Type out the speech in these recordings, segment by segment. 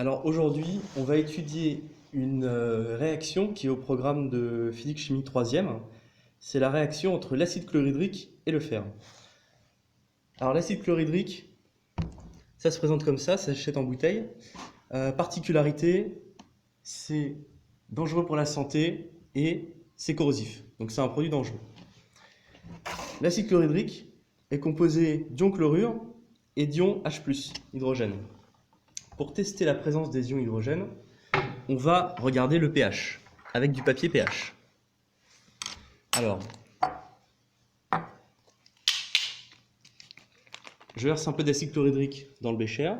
Alors aujourd'hui, on va étudier une réaction qui est au programme de physique-chimie 3e. C'est la réaction entre l'acide chlorhydrique et le fer. Alors l'acide chlorhydrique, ça se présente comme ça s'achète en bouteille. Particularité, c'est dangereux pour la santé et c'est corrosif. Donc c'est un produit dangereux. L'acide chlorhydrique est composé d'ions chlorure et d'ions H+, hydrogène. Pour tester la présence des ions hydrogène, on va regarder le pH avec du papier pH. Alors, je verse un peu d'acide chlorhydrique dans le bécher.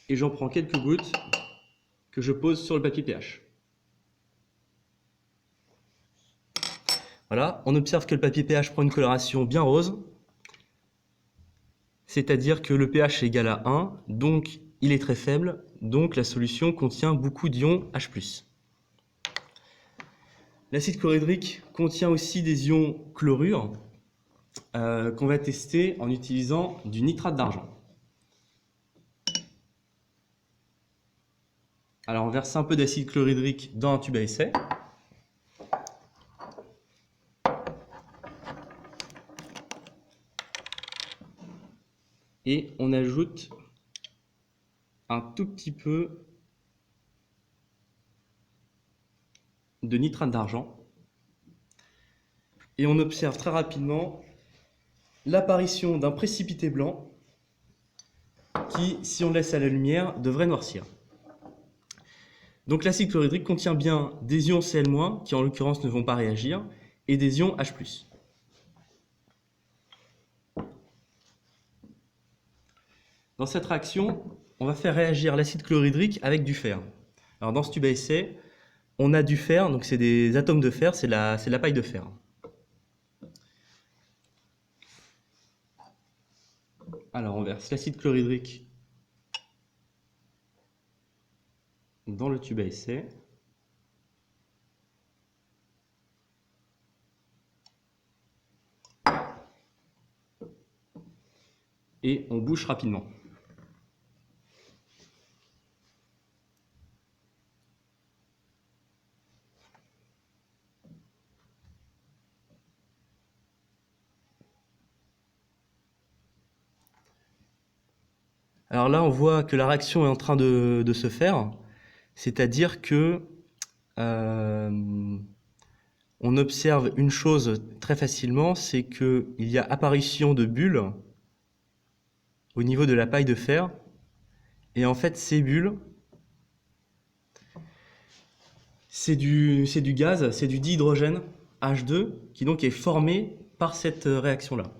Et j'en prends quelques gouttes que je pose sur le papier pH. Voilà, on observe que le papier pH prend une coloration bien rose, c'est-à-dire que le pH est égal à 1, donc il est très faible, donc la solution contient beaucoup d'ions H+. L'acide chlorhydrique contient aussi des ions chlorure qu'on va tester en utilisant du nitrate d'argent. Alors on verse un peu d'acide chlorhydrique dans un tube à essai. Et on ajoute un tout petit peu de nitrate d'argent. Et on observe très rapidement l'apparition d'un précipité blanc qui, si on le laisse à la lumière, devrait noircir. Donc l'acide chlorhydrique contient bien des ions Cl-, qui en l'occurrence ne vont pas réagir, et des ions H+. Dans cette réaction, on va faire réagir l'acide chlorhydrique avec du fer. Alors dans ce tube à essai, on a du fer, donc c'est des atomes de fer, c'est la paille de fer. Alors on verse l'acide chlorhydrique dans le tube à essai. Et on bouche rapidement. Alors là, on voit que la réaction est en train de se faire, c'est-à-dire que on observe une chose très facilement, c'est qu'il y a apparition de bulles au niveau de la paille de fer, et en fait ces bulles, c'est du gaz, c'est du dihydrogène H2 qui donc est formé par cette réaction-là.